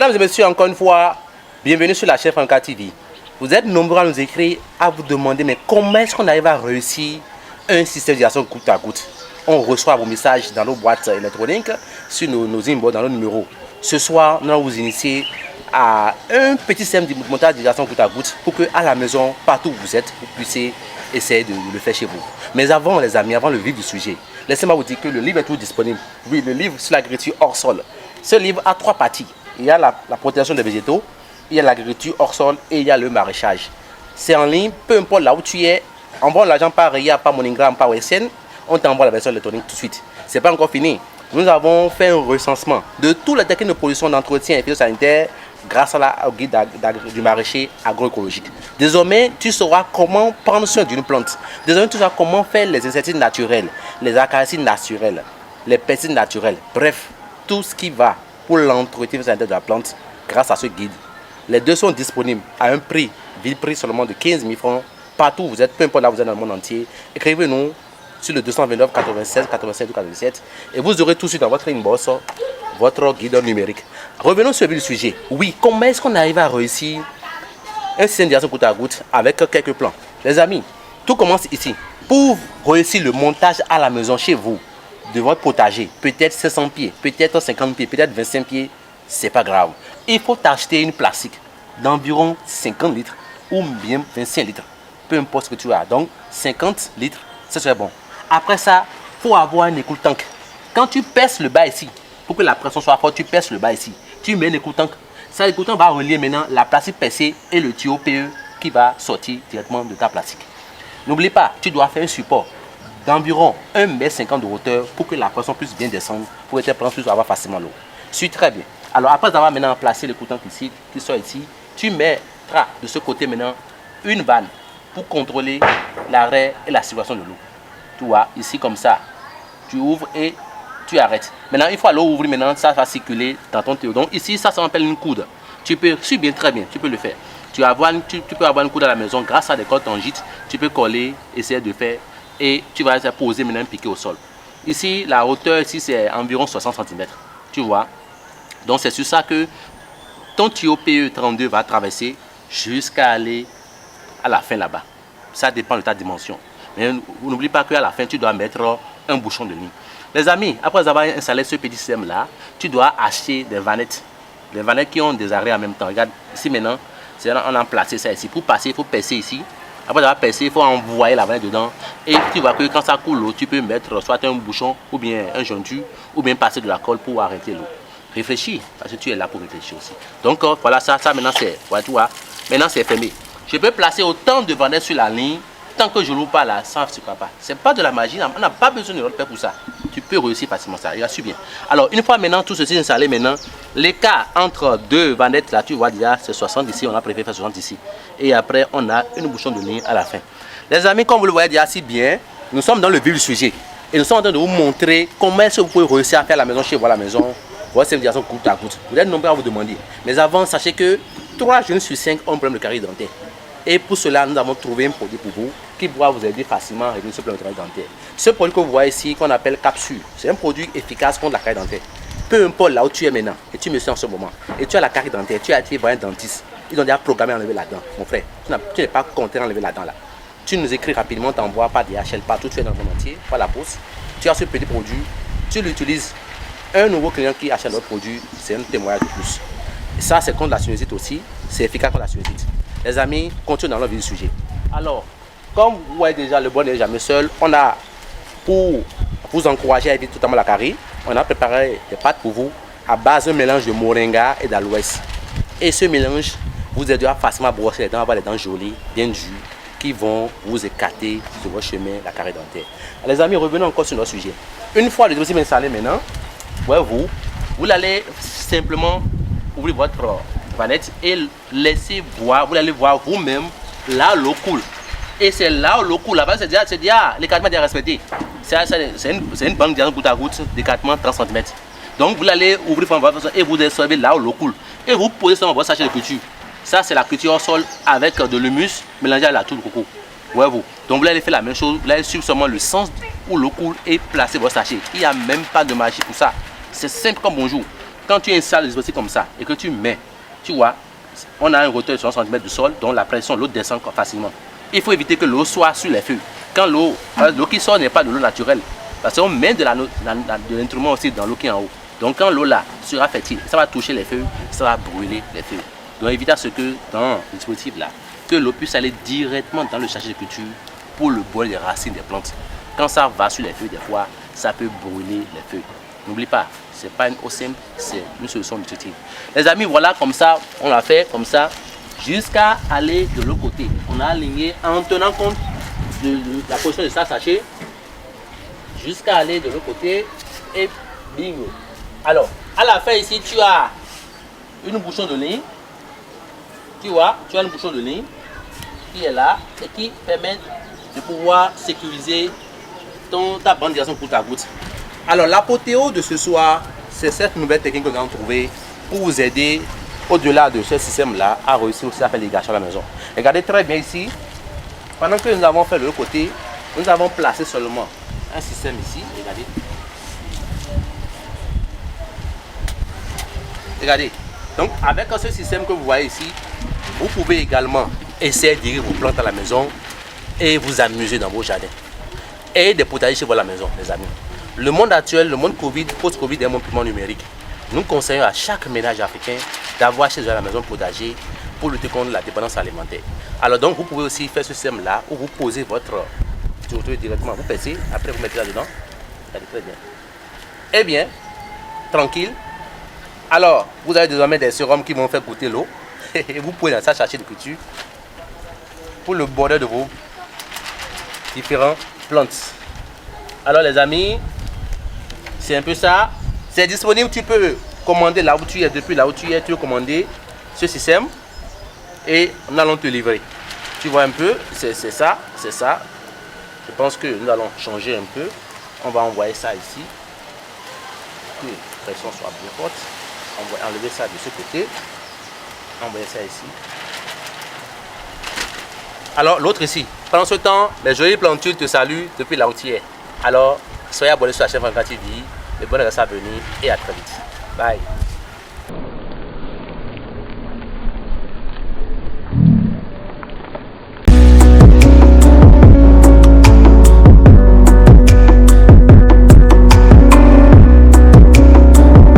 Mesdames et messieurs, encore une fois, bienvenue sur la chaîne Franca TV. Vous êtes nombreux à nous écrire, à vous demander, mais comment est-ce qu'on arrive à réussir un système d'irrigation goutte à goutte? On reçoit vos messages dans nos boîtes électroniques, sur nos inbox, dans nos numéros. Ce soir, nous allons vous initier à un petit système de montage d'irrigation goutte à goutte pour que à la maison, partout où vous êtes, vous puissiez essayer de le faire chez vous. Mais avant, les amis, avant le vif du sujet, laissez-moi vous dire que le livre est toujours disponible. Oui, le livre sur l'agriculture hors sol. Ce livre a 3 parties. Il y a la protection des végétaux, il y a l'agriculture hors sol et il y a le maraîchage. C'est en ligne, peu importe là où tu es. Envoie l'argent par RIA, par MoneyGram, par OSN, on t'envoie la version électronique tout de suite. C'est pas encore fini. Nous avons fait un recensement de tous les techniques de production, d'entretien et phytosanitaire grâce au guide du maraîcher agroécologique. Désormais, tu sauras comment prendre soin d'une plante. Désormais, tu sauras comment faire les insecticides naturels, les acaricides naturels, les pesticides naturels. Bref, tout ce qui va pour l'entretien de la plante grâce à ce guide. Les deux sont disponibles à un prix, vil prix seulement de 15 000 francs. Partout où vous êtes, peu importe là où vous êtes dans le monde entier, écrivez-nous sur le 229 96 87 ou 87 et vous aurez tout de suite dans votre inbox votre guide numérique. Revenons sur le sujet. Oui, comment est-ce qu'on arrive à réussir un système d'irrigation goutte à goutte avec quelques plans? Les amis, tout commence ici. Pour réussir le montage à la maison chez vous, de votre potager, peut-être 500 pieds, peut-être 50 pieds, peut-être 25 pieds, c'est pas grave. Il faut acheter une plastique d'environ 50 litres ou bien 25 litres, peu importe ce que tu as. Donc 50 litres, c'est très bon. Après ça, il faut avoir un écoute-tank. Quand tu perces le bas ici, pour que la pression soit forte, tu perces le bas ici. Tu mets un écoute-tank. Ça, l'écoute-tank va relier maintenant la plastique percée et le tuyau PE qui va sortir directement de ta plastique. N'oublie pas, tu dois faire un support d'environ 1,50 m de hauteur pour que la pression puisse bien descendre, pour que tes plantes puissent avoir facilement l'eau. Suis très bien. Alors après avoir maintenant placé l'écoute-tank ici, qui sort ici, tu mettras de ce côté maintenant une vanne pour contrôler l'arrêt et la circulation de l'eau. Tu vois, ici comme ça, tu ouvres et tu arrêtes. Maintenant, une fois l'eau ouvre, maintenant, ça va circuler dans ton tuyau. Donc ici, ça s'appelle une coude. Tu peux, suis bien, très bien, tu peux le faire. Tu peux avoir une coude à la maison grâce à des cordes tangites. Tu peux coller, essayer de faire et tu vas poser maintenant un piquet au sol. Ici, la hauteur, ici, c'est environ 60 cm. Tu vois. Donc c'est sur ça que ton tuyau PE32 va traverser jusqu'à aller à la fin là-bas. Ça dépend de ta dimension. Mais n'oublie pas qu'à la fin, tu dois mettre un bouchon de ligne. Les amis, après avoir installé ce petit système-là, tu dois acheter des vanettes. Des vanettes qui ont des arrêts en même temps. Regarde, ici maintenant, on a placé ça ici. Pour passer, il faut percer ici. Après avoir percé, il faut envoyer la vanette dedans. Et tu vois que quand ça coule l'eau, tu peux mettre soit un bouchon ou bien un jontu ou bien passer de la colle pour arrêter l'eau. Réfléchis, parce que tu es là pour réfléchir aussi. Donc voilà, ça maintenant c'est, voilà, tu vois, maintenant c'est fermé. Je peux placer autant de vanettes sur la ligne, tant que je ne l'ouvre pas là, ça ne se passe pas. C'est pas de la magie, on n'a pas besoin de notre père pour ça. Tu peux réussir facilement ça, il a su bien. Alors une fois maintenant tout ceci installé maintenant, l'écart entre deux vanettes là, tu vois déjà c'est 60 ici, on a préféré faire 60 ici. Et après on a une bouchon de ligne à la fin. Les amis, comme vous le voyez déjà si bien, nous sommes dans le vif du sujet. Et nous sommes en train de vous montrer comment est-ce que vous pouvez réussir à faire la maison chez vous à la maison. Votre système goutte à goutte. Vous êtes nombreux à vous demander. Mais avant, sachez que 3 jeunes sur 5 ont un problème de carie dentaire. Et pour cela, nous avons trouvé un produit pour vous qui pourra vous aider facilement à régler ce problème de carie dentaire. Ce produit que vous voyez ici, qu'on appelle Capsule, c'est un produit efficace contre la carie dentaire. Peu importe là où tu es maintenant, et tu me suis en ce moment, et tu as la carie dentaire, tu as été voir un dentiste, ils ont déjà programmé à enlever la dent. Mon frère, tu n'es pas content d'enlever la dent là. Tu nous écris rapidement, t'envoies par DHL partout, tu es dans le monde entier, par la poste. Tu as ce petit produit, tu l'utilises. Un nouveau client qui achète notre produit, c'est un témoignage de plus. Et ça, c'est contre la sinusite aussi. C'est efficace contre la sinusite. Les amis, continuons dans le vif du sujet. Alors, comme vous voyez déjà, le bon n'est jamais seul. On a, pour vous encourager à éviter totalement la carie, on a préparé des pâtes pour vous à base d'un mélange de moringa et d'aloès. Et ce mélange vous aidera facilement à brosser les dents, à avoir les dents jolies, bien dures, qui vont vous écarter sur votre chemin, la carie dentaire. Alors, les amis, revenons encore sur notre sujet. Une fois le dossier installé maintenant, ouais, vous allez simplement ouvrir votre vanette et laisser voir, vous allez voir vous-même là l'eau coule. Et c'est là où l'eau coule, là-bas c'est déjà l'écartement est respecté. C'est une banque de goutte à goutte d'écartement 30 cm. Donc vous allez ouvrir votre vanette et vous observez là où l'eau coule. Et vous posez sur votre sachet de culture. Ça c'est la culture au sol avec de l'humus mélangé à la toux de coco. Ouais, vous. Donc vous allez faire la même chose, vous allez suivre seulement le sens où l'eau coule et placer votre sachet. Il n'y a même pas de magie pour ça. C'est simple comme bonjour. quand tu installes le dispositif comme ça et que tu mets, tu vois, on a un hauteur de 60 cm de sol, donc la pression, l'eau descend facilement. Il faut éviter que l'eau soit sur les feuilles. Quand l'eau qui sort n'est pas de l'eau naturelle, parce qu'on met de l'instrument aussi dans l'eau qui est en haut. Donc quand l'eau là sera fertile, ça va toucher les feuilles, ça va brûler les feuilles. Donc évitez à ce que dans le dispositif là, que l'eau puisse aller directement dans le sachet de culture pour le bol des racines des plantes. Quand ça va sur les feuilles, des fois, ça peut brûler les feuilles. N'oublie pas, ce n'est pas une eau simple, c'est une solution nutritive. Les amis, voilà comme ça, on l'a fait comme ça, jusqu'à aller de l'autre côté. On a aligné en tenant compte de la position de ça sachet, jusqu'à aller de l'autre côté et bingo. Alors, à la fin ici, tu as une bouchon de ligne. Tu vois, tu as une bouchon de ligne qui est là et qui permet de pouvoir sécuriser ta bande d'irrigation goutte à goutte. Alors, l'apothéose de ce soir, c'est cette nouvelle technique que nous avons trouvée pour vous aider au-delà de ce système-là à réussir aussi à faire l'irrigation à la maison. Regardez très bien ici, pendant que nous avons fait le côté, nous avons placé seulement un système ici. Regardez. Regardez. Donc, avec ce système que vous voyez ici, vous pouvez également essayer d'irriguer vos plantes à la maison et vous amuser dans vos jardins. Et des potagers chez vous à la maison, les amis. Le monde actuel, le monde Covid, post-Covid est un monde purement numérique. Nous conseillons à chaque ménage africain d'avoir chez eux à la maison potager pour lutter contre la dépendance alimentaire. Alors donc, vous pouvez aussi faire ce système-là où vous posez votre tourteau directement. Vous percez, après vous mettez là-dedans. Regardez très bien. Eh bien, tranquille. Alors, vous avez désormais des sérums qui vont faire goûter l'eau. Et vous pouvez dans ça chercher de culture pour le bordel de vos différentes plantes. Alors les amis, c'est un peu ça. C'est disponible, tu peux commander là où tu es, depuis là où tu es, tu peux commander ce système et nous allons te livrer. Tu vois un peu, c'est ça, c'est ça. Je pense que nous allons changer un peu. On va envoyer ça ici. Que la pression soit bien forte. On va enlever ça de ce côté. Envoyer ça ici. Alors l'autre ici. Pendant ce temps, les jolies plantules te saluent depuis là où tu es. Alors, soyez abonnés sur la chaîne Franca TV. Et bonne reste à venir et à très vite. Bye.